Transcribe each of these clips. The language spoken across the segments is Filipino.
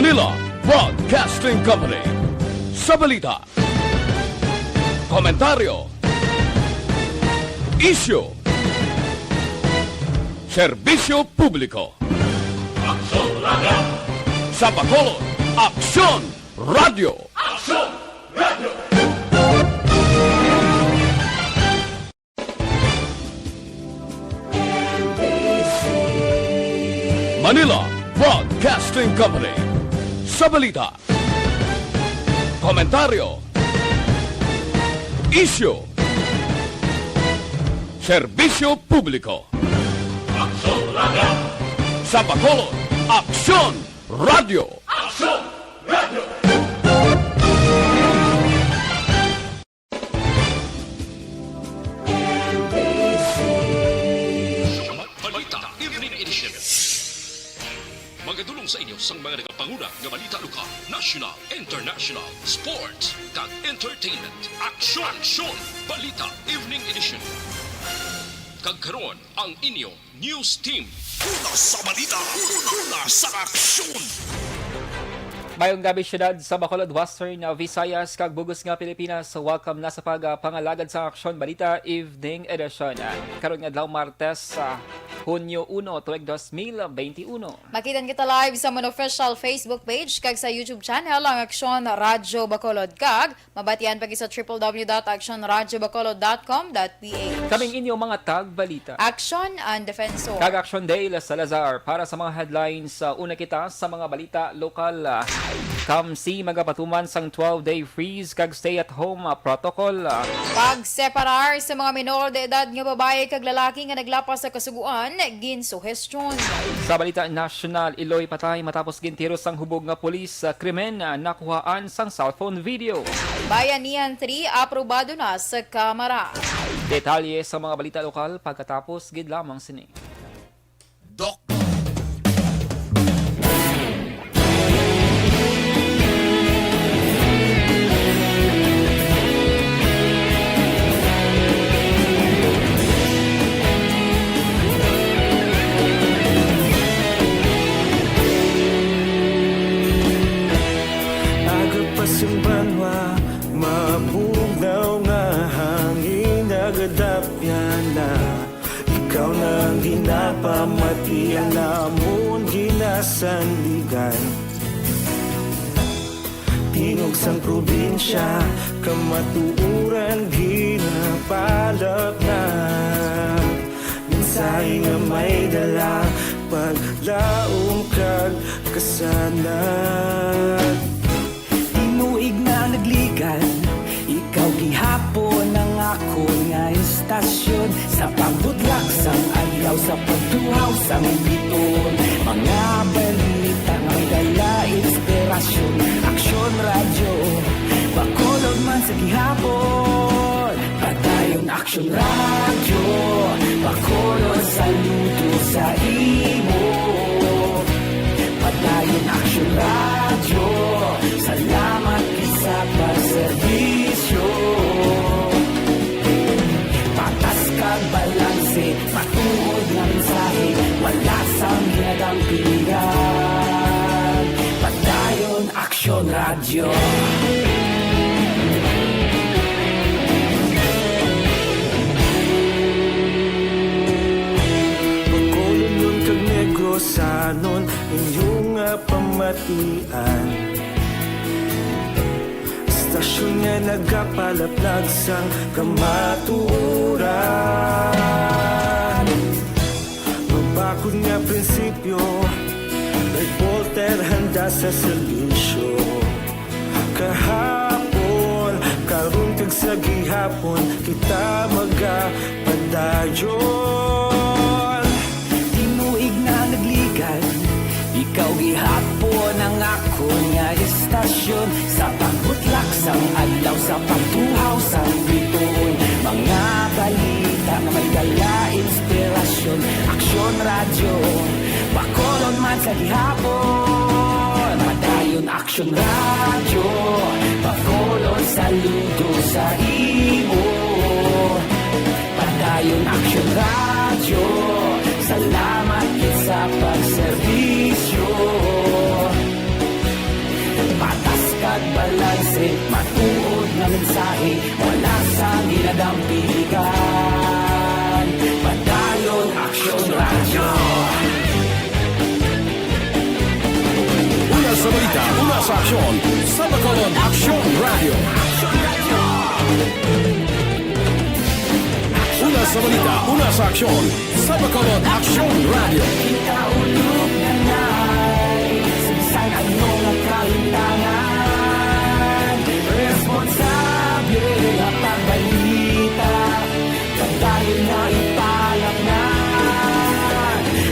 Manila Broadcasting Company. Sa balita, komentaryo, isyu, serbisyo publiko. Aksyon Radio! Sa Bacolod, Aksyon Radio! Aksyon Radio! Manila Broadcasting Company. Sa balita, komentaryo, isyu, serbisyo publiko. Aksyon Radio! Sa Bacolod, Aksyon Radio! Aksyon Radio! Balita Evening Edition. Magadulong sa inyo sang mga nagapanguna nga balita lokal, national, international, sports, kag entertainment. Aksyon! Balita Evening Edition. Kag karon ang inyo news team. Una sa balita, una sa aksyon. Mayong gabi syudad sa Bacolod, Western Visayas, kag bugos nga Pilipinas. Welcome na sa pangalagad sa Aksyon Balita Evening Edition. Karon nga adlaw Martes sa Hunyo 1, tuig 2021. Makitan kita live sa mon official Facebook page kag sa YouTube channel ang Aksyon Radyo Bacolod, kag mabatian pagi sa www.actionradyobacolod.com.ph. Kaming inyo mga tag-balita. Aksyon and Defensor. Kag Aksyon Day Salazar para sa mga headlines. Una kita sa mga balita lokal. Kamsi magapatuman sang 12-day freeze kag stay-at-home protocol. Pagseparar sa mga minor de edad nga babae kag lalaki nga naglapas sa kasuguan, ginsuhestyon. Sa balita national, Iloy patay matapos gintiros sang hubog nga pulis sa krimen nakuhaan sang cellphone video. Bayanihan 3 aprobado na sa Kamara. Detalye sa mga balita lokal pagkatapos gid lamang sini. Simbanwa, mabugnaw nga hangin nagadapyan na. Ikaw nang ginapamatian namon ginasandigan. Tingog sang probinsya, kamatuuran ginapalap na. Minsay nga may dala, paglaong kag kasanan. Inuig na nagligan, ikaw gihapon ang ako nga istasyon. Sa pagbutlak sang ayaw, sa pagtuhaw sang biton. Mga balita nga may dala inspirasyon. Aksyon radyo, Bacolod man sa gihapon. Padayon Aksyon radyo, Bacolod saludo sa imo. Padayon Aksyon radyo, salamat sa pagserbisyo. Patas kag balanse, patuod ng mensahe, wala sang ginadang pilihan. Padayon Aksyon radyo. Bacolod nun kag Negrosanon, inyong pamatian. Stasyon nga nagapalaplag sang kamatuuran. Magbakod nga prinsipyo, nag-volter handa sa servisyo. Kahapon, karong kag sa gihapon, kita magapadayon. Tinuig na nagligan, ikaw gihapon ang ako nga istasyon. Sa pagbutlak sang adlaw, sa pagtuhaw sang biton. Mga balita nga may dala inspirasyon. Aksyon radyo, Bacolod man sa gihapon. Padayon Aksyon radyo, Bacolod saludo sa imo. Padayon Aksyon radyo, salamat sa pagserbisyo. sa aksyon sa Bacolod Aksyon Radio. Una sa balita, una sa aksyon sa Bacolod Aksyon Radio. Kaulog na na'y Sinsan at mga kalintangan Responsable at pagbalita Dahil na italak na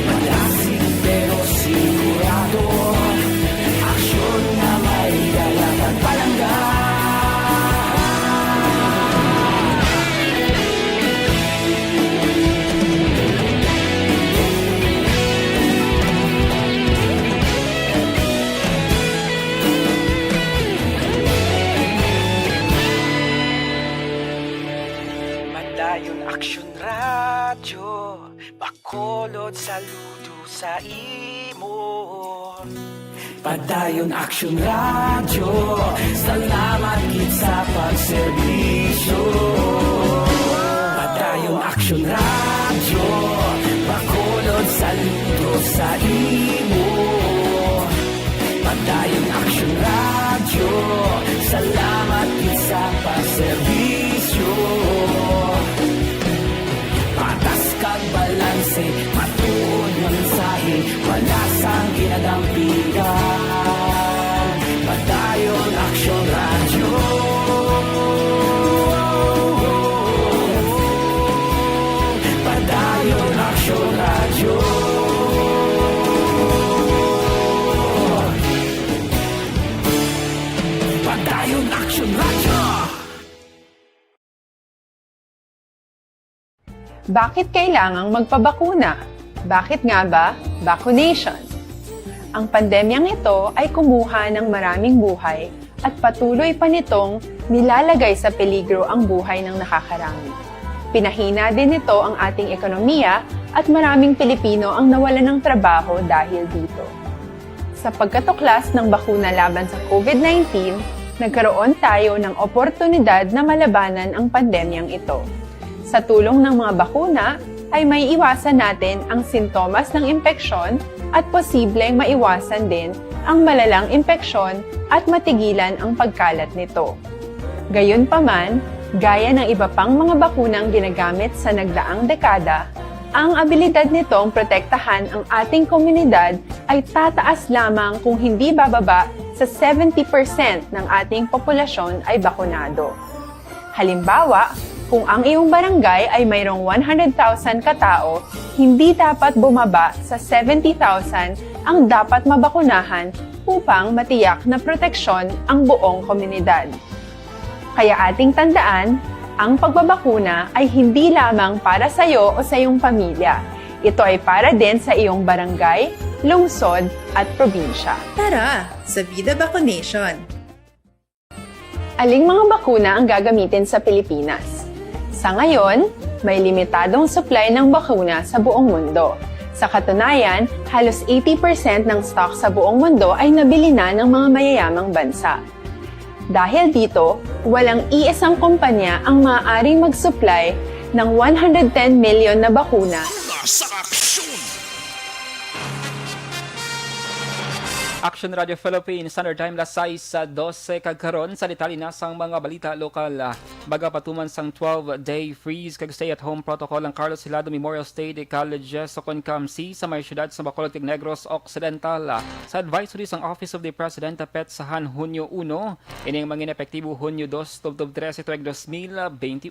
Malasig pero sigurado Aksyon na may dalang at palanggan Madayon Aksyon Radyo Bacolod saludo sa imo Padayon Aksyon Radyo Salamat gid sa pagserbisyo Padayon Aksyon Radyo Bacolod saludo sa imo Padayon Aksyon Radyo Salamat gid sa pagserbisyo Patas kag balanse, matuod ng mensahe, wala sang ginadampigan. Padayon Aksyon Radyo. Padayon Aksyon Radyo. Padayon Aksyon Radyo. Bakit kailangang magpabakuna? Bakit nga ba vaccination? Ang pandemyang ito ay kumuha ng maraming buhay at patuloy pa nitong nilalagay sa peligro ang buhay ng nakakarami. Pinahina din nito ang ating ekonomiya at maraming Pilipino ang nawalan ng trabaho dahil dito. Sa pagkatuklas ng bakuna laban sa COVID-19, nagkaroon tayo ng oportunidad na malabanan ang pandemyang ito. Sa tulong ng mga bakuna, ay may iwasan natin ang sintomas ng impeksyon at posibleng maiwasan din ang malalang impeksyon at matigilan ang pagkalat nito. Gayunpaman, gaya ng iba pang mga bakunang ginagamit sa nagdaang dekada, ang abilidad nitong protektahan ang ating komunidad ay tataas lamang kung hindi bababa sa 70% ng ating populasyon ay bakunado. Halimbawa, kung ang iyong barangay ay mayroong 100,000 katao, hindi dapat bumaba sa 70,000 ang dapat mabakunahan upang matiyak na proteksyon ang buong komunidad. Kaya ating tandaan, ang pagbabakuna ay hindi lamang para sa iyo o sa iyong pamilya. Ito ay para din sa iyong barangay, lungsod at probinsya. Tara, sa Vida Vaccination! Aling mga bakuna ang gagamitin sa Pilipinas? Sa ngayon, may limitadong supply ng bakuna sa buong mundo. Sa katunayan, halos 80% ng stock sa buong mundo ay nabili na ng mga mayayamang bansa. Dahil dito, walang iisang kumpanya ang maaaring mag-supply ng 110 million na bakuna Sa aksyon! Action Radio Philippines, Standard Time las 6:12 kagkaron sa detalye na sang mga balita lokal. Baga patuman sang 12-day freeze kag stay-at-home protocol ang Carlos Hilado Memorial State College sa Concamsi sa may syudad sa Bacolod kag Negros Occidental. Sa advisory sang Office of the President petsahan Hunyo 1, ining mangin epektibo Hunyo 2 tubtob 13 tuig 2021.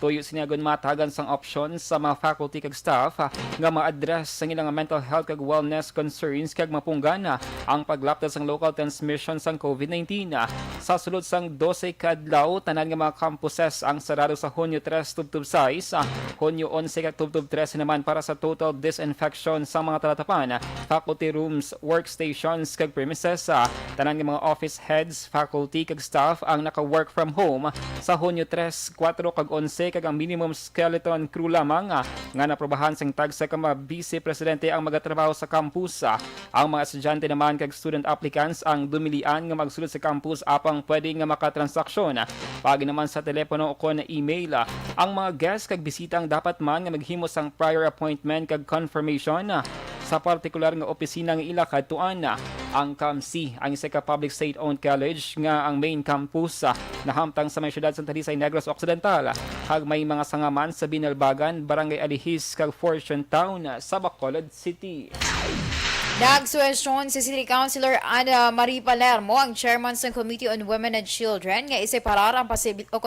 Tuyo sinagon matagan sang option sa mga faculty kag staff nga ma-address sang ilang mental health kag wellness concerns kag mapunggana ang paglaptas sang local transmission sang COVID-19. Sa sulod sang 12 kadlaw, tanan nga mga campuses ang sarado sa Hunyo 3 tubtob 6, Hunyo 11 kag tubtob 13 naman para sa total disinfection sa mga talatapan, faculty rooms, workstations kag premises. Tanan nga mga office heads, faculty kag staff ang naka-work from home sa Hunyo 3, 4 kag 11 kag ang minimum skeleton crew lamang nga naprobahan sang tagsa ka mga vice presidente ang magatrabaho sa campus. Ang mga estudyante naman kag student applicants ang dumilian nga magsulod sa campus apang pwede nga makatransaksyon. Pagi naman sa telepono o kon email. Ang mga guests kag bisitang dapat man nga maghimo sang prior appointment kag confirmation sa partikular nga opisina nga ila kadtuan. Ang CAMC, ang isa ka public state-owned college nga ang main campus nahamtang sa may syudad Santa Rosa Negros Occidental. Hag may mga sangaman sa Binalbagan, Barangay Alihis, kag Fortune Town sa Bacolod City. Nagsuwestyon si City Councilor Ana Marie Palermo, ang chairman sa Committee on Women and Children, nga iseparar ang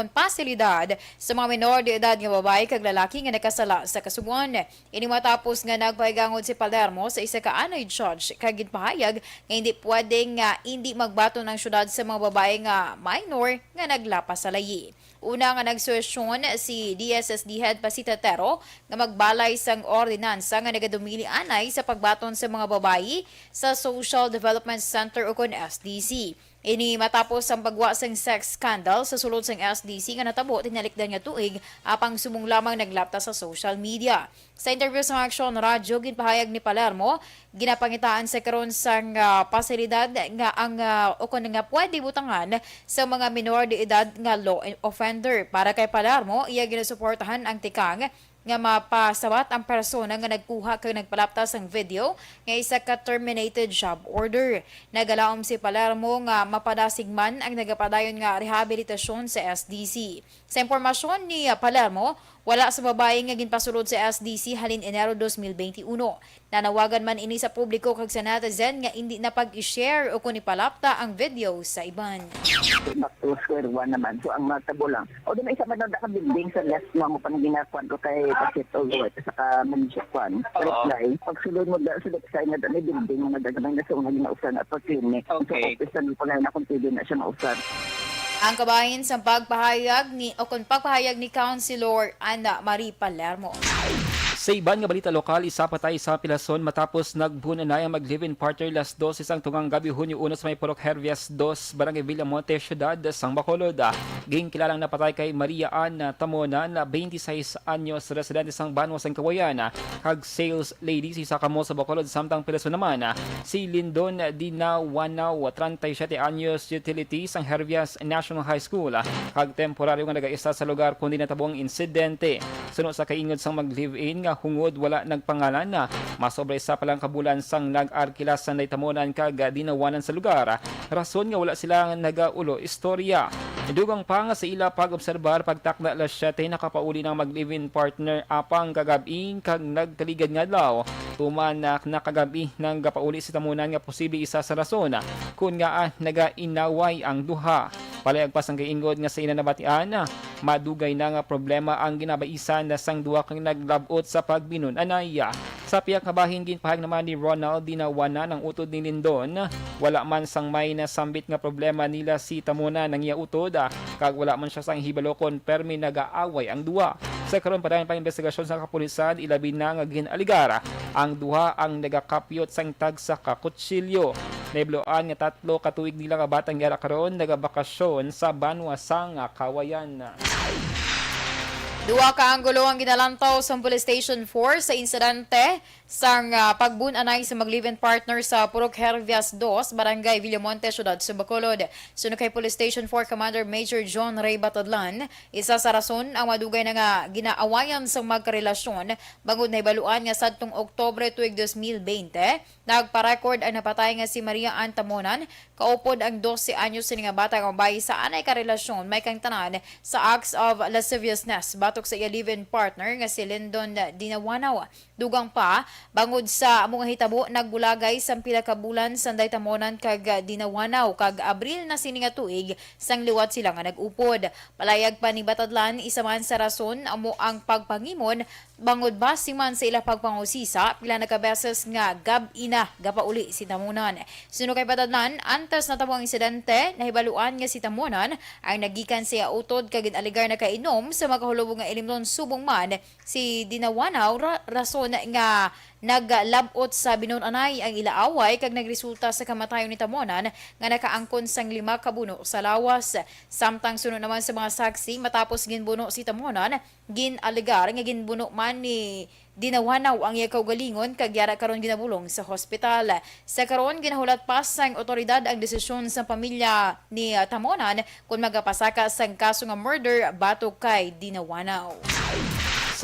pasilidad sa mga menor de edad nga babae kag lalaki nga nakasala sa kasugon. Ini matapos nga nagpahigangod si Palermo sa isa ka anay judge kag ginpahayag nga hindi pwedeng hindi magbato ng syudad sa mga babae nga minor nga naglapas sa layi. Una nga nagsuwestyon si DSSD Head Pasita Tero nga magbalay sang ordinansa nga nagadumili anay sa pagbaton sa mga babayi sa Social Development Center o kon SDC. Ini matapos ang pagwa sang sex scandal sa sulod sang SDC nga natabo tinalikdan nga tuig apang sumong lamang naglapta sa social media. Sa interview sa Aksyon Radyo, ginpahayag ni Palermo, ginapangitaan sa karon sang pasilidad nga ang ukon nga pwede butangan sa mga minor de edad nga law offender. Para kay Palermo, iya ginasuportahan ang tikang nga mapasawat ang persona nga nagkuha kag nagpalaptas ang video nga isa ka terminated job order. Nagalaom si Palermo nga mapadasig man ang nagapadayon nga rehabilitasyon sa SDC. Sa impormasyon ni Palermo, wala sa babae nga ginpasulod sa SDC halin Enero 2021. Nanawagan man ini sa publiko kag sa netizen nga hindi na pag-i-share o kung ipalapta ang video sa iban. Back to square one naman. So ang matabo lang. O doon isa man na building sa last mo pa ginakuan ko kay Pasit Owet sa ka Manchester Kwan. Reply. Pag sulod mo da sa design na doon building mo nagagabay na sa unang ginausan at pag-clinic. Okay. So office na pala na kung pwede na siya mausan. Ang kabahin sa pagpahayag ni Councilor Ana Marie Palermo. Sa iban nga balita lokal, isa patay sa Pilason matapos nagbunanay ang mag-live-in partner las 2 isang tungang gabi Hunyo 1 sa may Purok Hervias 2, Barangay Villamonte, Ciudad, Sang Bacolod. Ging kilalang napatay kay Maria Ann Tamona na 26 anyos, residente sang Banwa sang Kawayan. Kag sales lady si Sakamo sa Bacolod, samtang Pilason naman si Lindon Dinawanaw, 37 anyos, utility sang Hervias National High School. Kag temporaryo nga nagaisa sa lugar kundi natabong insidente. Sunod sa kaingod sang mag-live-in nga hungod wala nagpangalan na masobra isa palang kabulan sang nag-arkila sa naytamonan kag dinawanan sa lugar. Rason nga wala sila nagaulo istorya. Dugang pa nga sa ila pag-obserbar pagtakda alas 7 nakapauli ng mag-live-in partner apang kagabi kag nagkaligad nga daw. Tuman na nakagabi nang gapauli si tamunan nga posible isa sa rason kun nga nagainaway ang duha. Palayag pa sang kaingod nga sa ina nabatian madugay na nga problema ang ginabaisan na sang duha kang naglabot sa pagbinon anaya. Sa piyak kabahin ginpahag naman ni Ronald dinawana ng utod ni Lindon, wala man sang may nasambit nga problema nila si tamuna nang iya utod kag wala man siya sang hibalokon permi nagaaway ang duha. Sa karon pa dayon pa investigasyon sa kapulisan ilabi na nga ginaligara ang duha ang nagakapyot sang tag sa kakutsilyo. Naibloan nga 3 katuig nila nga batang gyara karon nagabakasyon sa Banwa sang Kawayan. Duwa ka anggulo ang ginalantaw sa Police Station 4 sa insidente sang pagbunanay sa mag-live-in partner sa Purok Hervias 2, Barangay Villamonte, Ciudad sa Bacolod. Sunod kay Police Station 4 Commander Major John Ray Batadlan, isa sa rason ang madugay na nga ginaawayan sa magkarelasyon bangod na ibaluan nga sadtong Oktobre tuig 2020, nagpa-record ang napatay nga si Maria Ann Tamonan, kaupod ang 12 anyos nga bata nga bayi sa anay karelasyon may kang tanan sa acts of lasciviousness batok sa iya live-in partner nga si Lindon Dinawanaw. Dugang pa, bangod sa mga hitabo, nagbulagay sa pila ka bulan sa Tamonan kag Dinawanaw kag Abril na sini nga tuig sang liwat sila nga nag-upod. Palayag pa ni Batadlan, isa man sa rason amo ang pagpangimon bangod basi man sa ila pagpangusisa pila na kabeses nga gab-ina gapauli si Tamonan. Suno kay Batadlan, antes na tamo ang insidente, nahibaluan nga si Tamonan ang nagikan siya utod kag ginaligar na kainom sa makahulubong nga ilimnon subong man si Dinawanaw rason nga naglabot sa binunanay ang ilaaway kag nagresulta sa kamatayon ni Tamonan nga nakaangkon sang 5 kabuno sa lawas. Samtang sunod naman sa mga saksi matapos ginbuno si Tamonan, ginaligar nga ginbuno man ni Dinawanaw ang iya kaugalingon kag yara karon ginabulong sa hospital. Sa karon ginahulat pa sang otoridad ang desisyon sa pamilya ni Tamonan kung magapasaka sang kaso nga murder batok kay Dinawanaw.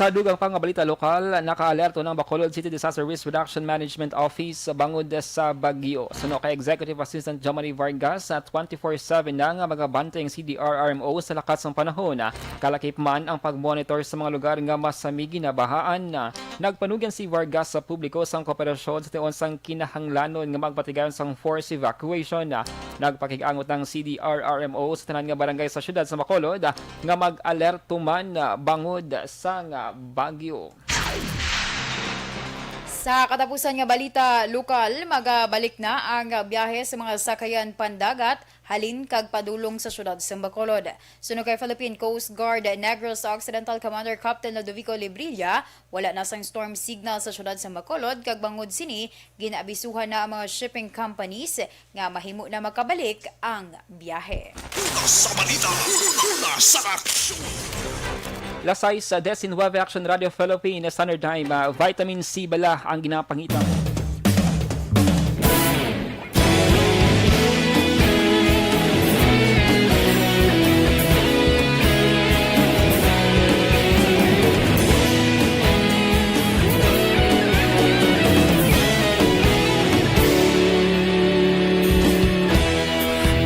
Sa dugang pang balita lokal, nakaalerto ng Bacolod City Disaster Risk Reduction Management Office bangod sa Bagyo. Suno kay Executive Assistant Jomari Vargas at 24/7 na nga mga banteng CDR-RMO sa lakas ng panahon. Kalakip man ang pagmonitor sa mga lugar nga mas samigi na bahaan. Nagpanugan si Vargas sa publiko sang kooperasyon sa tiyon sang kinahanglanon nga magpatigayon sang force evacuation. Nagpakigangot ng CDR-RMO sa tanan nga barangay sa syudad sa Bacolod nga mag-alerto man bangod sa Bagyo. Sa katapusan nga balita lokal, magabalik na ang biyahe sa mga sakayan pandagat halin kag padulong sa syudad sa Bacolod. Suno kay Philippine Coast Guard Negros Occidental Commander Captain Ludovico Librilla, wala na sang storm signal sa syudad sa Bacolod kag bangod sini ginaabisuhan na ang mga shipping companies nga mahimo na makabalik ang biyahe. Una sa balita, una sa aksyon. Lasay sa 19 Action Radio Philippines Standard Time, vitamin C bala ang ginapangitang.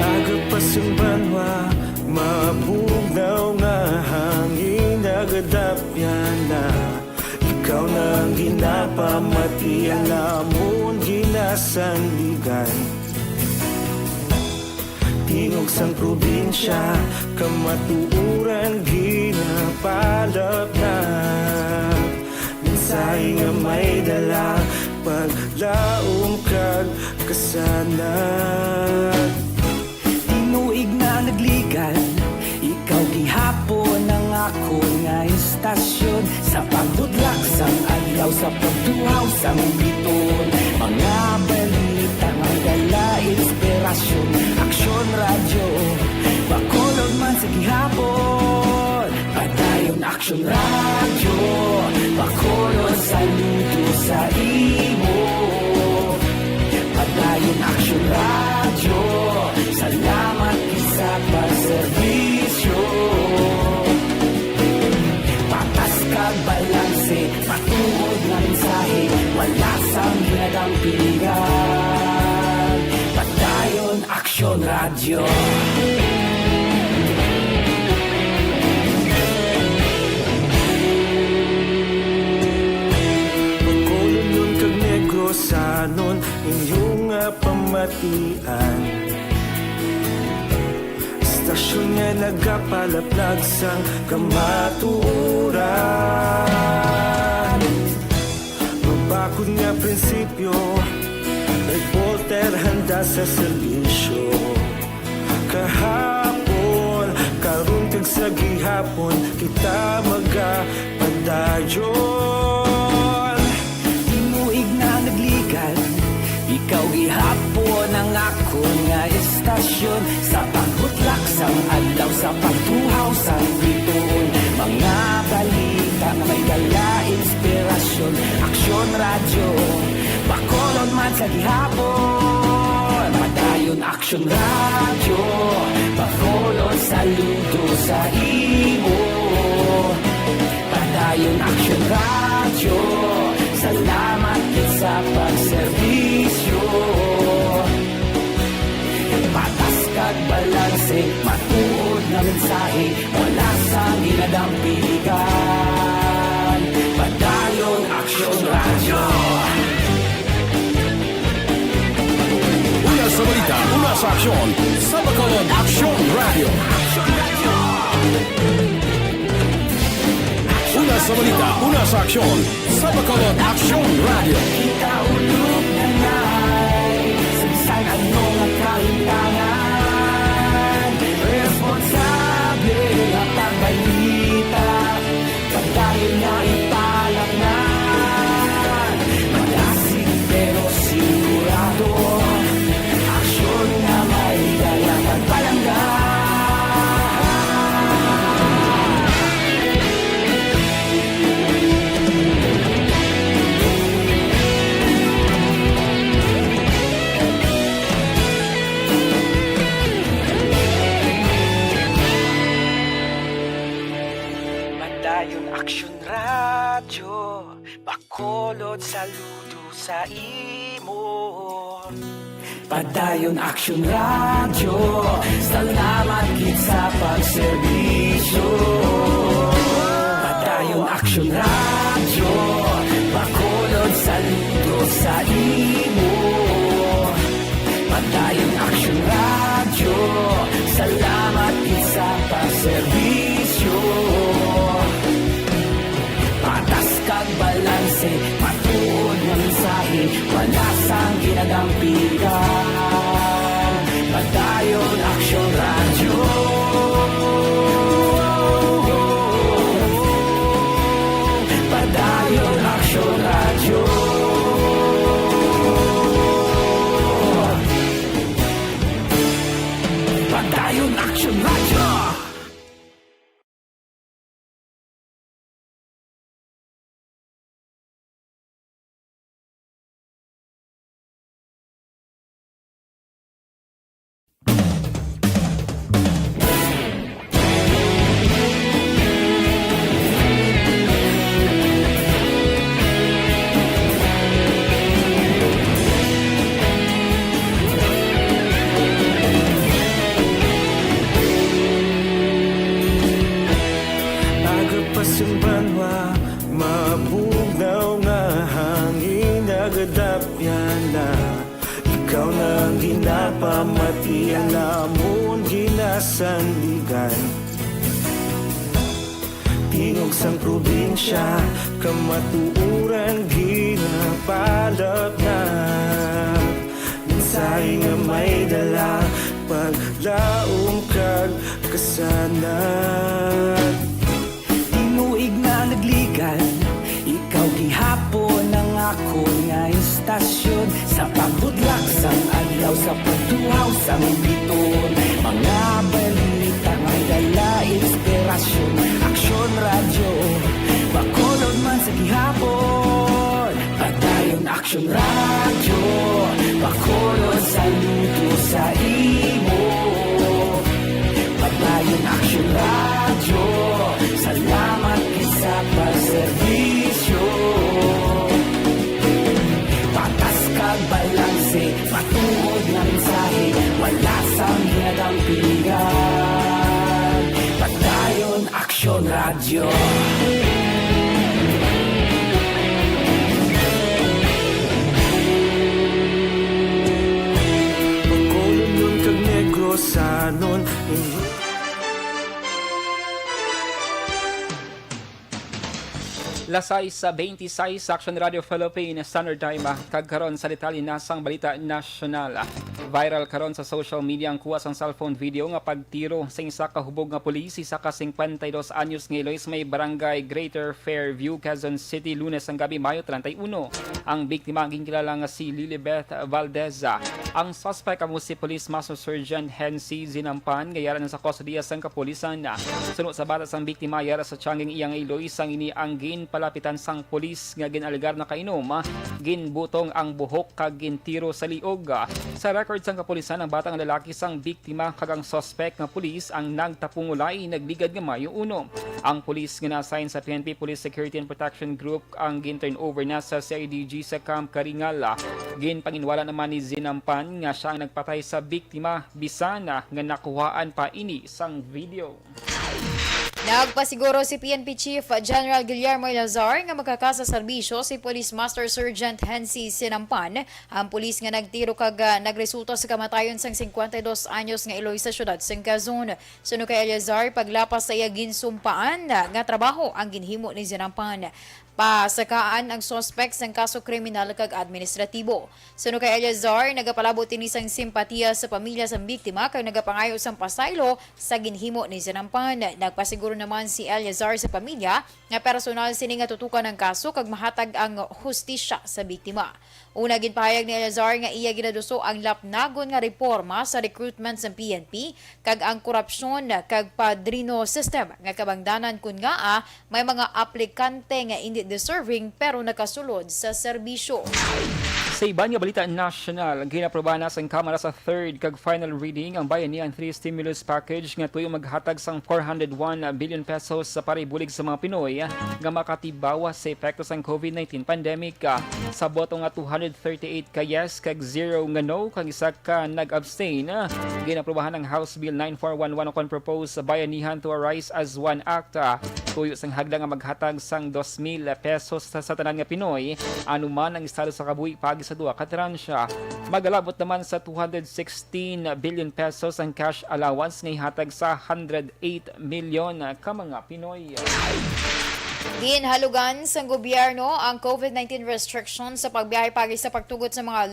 Aga pa sumbanwa, mabugnaw nga hangin nagadapyan na. Ikaw na ang ginapamati, alamon ginasandigan. Tingog sang probinsya, kamatuuran ginapalap na. Minsay nga may dala, paglaom kag kasanat. Tinuig na nagligan, ikaw gihapon ang ako nga istasyon. Sa pagdudlak sang adlaw, sa pagtuhaw sang biton. Mga balita, may dala inspirasyon. Aksyon radyo, Bacolod man sa gihapon. Padayon Aksyon radyo, Bacolod saludo sa imo. Padayon Aksyon radyo, salamat sa pagserbisyo. Patas kag balanse, patuod na mensahe, wala sang ginadampingan. Padayon Aksyon radyo. Bacolod nun kag Negros sanon, inyong pamatian. Istasyon nga nagapalaplag sang kamatuuran. Mabakod nga prinsipyo, reporter handa sa serbisyo. Kahapon, karon kag sa gihapon, kita magapadayon. Tinuig na nagligan, ikaw gihapon ang ako nga istasyon. Sa paghutlak sang adlaw, sa pagtuhaw sang biton. Mga balita na may dala inspirasyon. Aksyon radyo, Bacolod man sa gihapon. Padayon Aksyon radyo, Bacolod saludo sa imo. Padayon Aksyon radyo, salamat sa pagserbisyo. Patas kag balanse, matuod na mensahe, wala sang ginadampingan. Padayon Aksyon radyo. Una sa balita, una sa aksyon. Sa Bacolod Aksyon Radio. Una sa balita, una sa aksyon. Sa Bacolod Aksyon Radio. Kita ulog na na'y sabisan ano nga kaintangan. Responsable ang pagbalita, pagdayon na ipalak na. Malasig pero sigurado, aksyon na may dalang pagpalanggan. Bakulod saludo sa imo. Padayon Aksyon Radyo, salamat gid sa pagserbisyo. Padayon Aksyon Radyo, bakulod saludo sa imo. Padayon Aksyon Radyo, salamat gid sa pagserbisyo. Patas kag balanse, matuod ng mensahe, wala sang ginadampigan. Padayon Aksyon Radyo. Padayon Aksyon Radyo. Padayon Aksyon Radyo. Agapasumbanwa, mabugnaw nga hangin agadapyan na. Ikaw nang ginapamatian namon ginasandigan. Tingog sang probinsya, kamatuuran ginapalap na. Minsay nga may dala, paglaom kag kasanat. Tinuig nga nagligan, ikaw gihapon ang ako nga istasyon. Sa pagbudlak sang adlaw, sa pagtuhaw sang biton. Mga balita may dala inspirasyon. Aksyon Radyo, bakulod man sa gihapon. Padayon Aksyon Radyo, bakulod saludo sa imo. Padayon Aksyon Radyo, salamat gid sa pagserbisyo. Patas kag balanse, matuod nga mensahe, wala sang ginadampigan. Padayon Aksyon Radyo. Pagkulong nun kag negros anon. Lasay sa 26 sa Aksyon Radio Philippines Standard Time kagkaron sa detalye nasang balita nasyonal. Viral karon sa social media ang kuha sang cellphone video nga pagtiro sa isa ka hubog nga pulis sa ka 52 anyos nga Ilois may barangay Greater Fairview, Quezon City, Lunes ang gabi Mayo 31. Ang biktima ang kilala nga si Lilibeth Valdez. Ang suspect amo si Police Master Sergeant Hensi Zinampan ngayaran sa kustodiya sang kapulisan. Sunod sa batas ang biktima yara sa tiyanging iyang Ilois ang ini ang palapitan sang pulis nga ginalgar na kainom, ginbutong ang buhok kag gintiro sa liog. Sa record sang kapulisan ang batang lalaki sang biktima kag ang suspect nga pulis ang nagtapungulay nagligad nga Mayo 1. Ang pulis nga na-assign sa PNP Police Security and Protection Group ang gin-turn over na sa CIDG sa Camp Karingal. Ginpanginwala naman ni Zinampan nga siya ang nagpatay sa biktima bisana nga nakuhaan pa ini sang video. Nagpasiguro si PNP Chief General Guillermo Salazar nga magkakasa serbisyo si Police Master Sergeant Hensi Sinampan. Ang pulis nga nagtiro kag nagresulta sa kamatayon sang 52 anyos nga Iloy sa syudad sang Quezon. Suno kay Salazar, paglapas sa iya ginsumpaan nga trabaho ang ginhimo ni Sinampan. Pasakaan ang suspect sang kaso kriminal kag administratibo. Suno kay Salazar, nagapalabot ini sang simpatiya sa pamilya sang biktima kag nagapangayo sang pasaylo sa ginhimo ni Zinampan. Nagpasiguro naman si Salazar sa pamilya nga personal sini nga tutukan ang kaso kag mahatag ang hustisya sa biktima. Una ginpahayag ni Salazar nga iya ginaduso ang lapnagon nga reforma sa recruitment sa PNP kag ang korupsyon kag padrino system nga kabangdanan kun nga may mga aplikante nga hindi deserving pero nakasulod sa serbisyo. Sa iban nga balita national, ginaprobahan na sa Kamara sa third kag final reading ang bayanihan 3 stimulus package nga tuyo maghatag sang 401 billion pesos sa paribulig sa mga Pinoy nga makatibawas sa epekto sang COVID-19 pandemic. Sa boto nga 238 ka yes kag 0 nga no kag isa ka nag-abstain, ginaprobahan ang House Bill 9411 kon propose sa bayanihan to arise as one act. Tuyo sang hagda nga maghatag sang 2,000 pesos sa tanan nga Pinoy anuman ang estado sa kabuhi pagi sa duha ka tiransya. Magalabot naman sa 216 billion pesos ang cash allowance nga ihatag sa 108 million ka mga Pinoy. Ginhalugan sa gobyerno ang COVID-19 restrictions sa pagbiyahe pagi sa pagtugot sa mga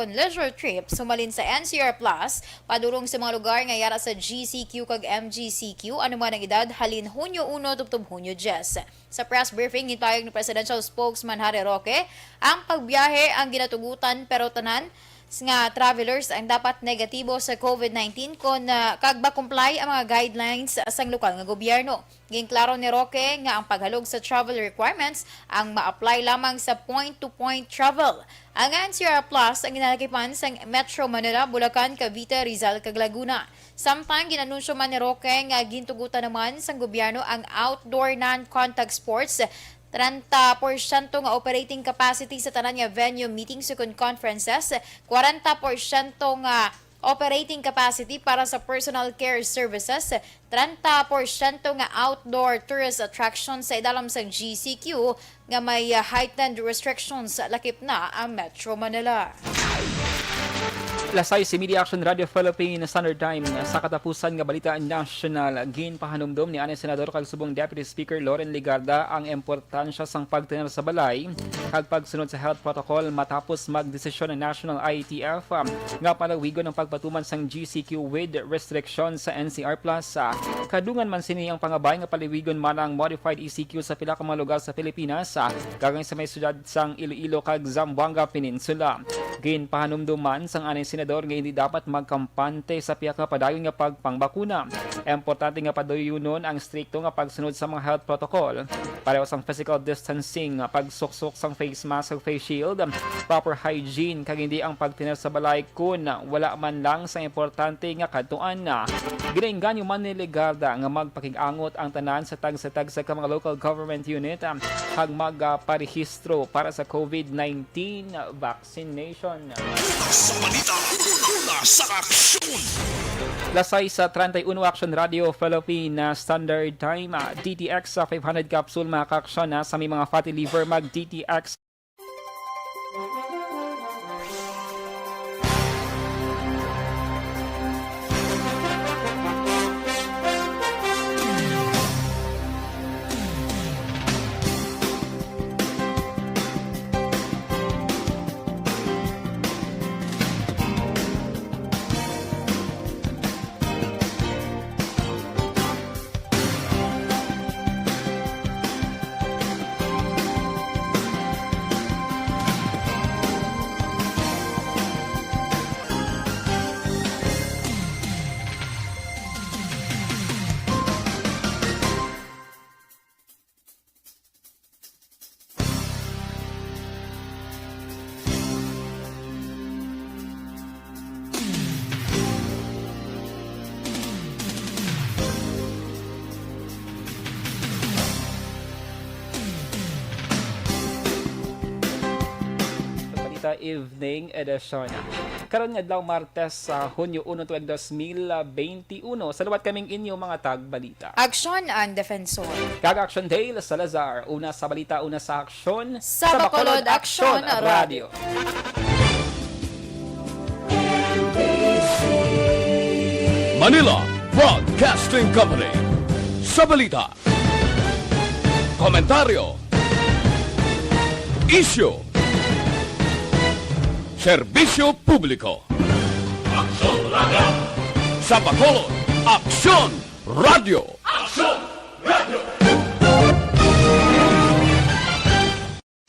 leisure trips sumalin sa NCR Plus padulong sa mga lugar nga yara sa GCQ kag MGCQ anuman ang edad halin Hunyo 1 tubtob Hunyo 10. Sa press briefing gitayag ni Presidential Spokesman Harry Roque ang pagbiyahe ang ginatugutan pero tanan nga travelers ang dapat negatibo sa COVID-19 kung kagba-comply ang mga guidelines sa lokal nga gobyerno. Ginklaro ni Roque nga ang paghalog sa travel requirements ang ma-apply lamang sa point-to-point travel. Ang NCR Plus ang ginalakipan sa Metro Manila, Bulacan, Cavite, Rizal, kag Laguna. Samtang ginanunsyo man ni Roque nga gintugutan naman sa gobyerno ang outdoor non-contact sports 30% nga operating capacity sa tanan nga venue, meetings ug conferences, 40% nga operating capacity para sa personal care services, 30% nga outdoor tourist attractions sa idalam sa GCQ nga may heightened restrictions lakip na ang Metro Manila. Lasay si Media Action Radio Philippine Standard Time sa katapusan nga balita national. Ginpahanumdom ni Anay Senador kag subong Deputy Speaker Loren Ligarda ang importansya sang pagtener sa balay kag pagsunod sa health protocol matapos magdesisyon ng National IATF nga palawigon ang pagpatuman sang GCQ with restrictions sa NCR Plus. Kadungan man sini ang pangabay nga palawigon man ang modified ECQ sa pila ka mga lugar sa Pilipinas kagay sa may syudad sang Iloilo kag Zamboanga Peninsula. Ginpahanumdom man sang Anay Senador nga hindi dapat magkampante sa piyak nga padayon nga pagpangbakuna. Importante nga paduyunon ang strikto nga pagsunod sa mga health protocol. Pareho sang physical distancing, pagsuksok sang face mask ug face shield, proper hygiene kag hindi ang pagtiner sa balay kun wala man lang sa importante nga kadtuan na. Ginainganyo man ni Ligarda nga magpakig-angot ang tanan sa tag sa mga local government unit kag magparehistro para sa COVID-19 vaccination. Sa balita, una sa aksyon! Lasay sa 31 Action Radio Philippine Standard Time, DTX sa 500 capsule mga ka-aksyon sa may mga fatty liver mag DTX. Evening edition. Karon nga adlaw Martes sa Hunyo 1 tuig 2021. Salamat kaming inyo mga tagbalita. Aksyon ang Defensor. Kag Action Day Salazar, una sa balita, una sa aksyon Sa Bacolod Aksyon Radio. Manila Broadcasting Company. Sa balita, komentaryo, issue, serbisyo publiko. Aksyon Radio! Sa Bacolod, Aksyon Radio! Aksyon Radio!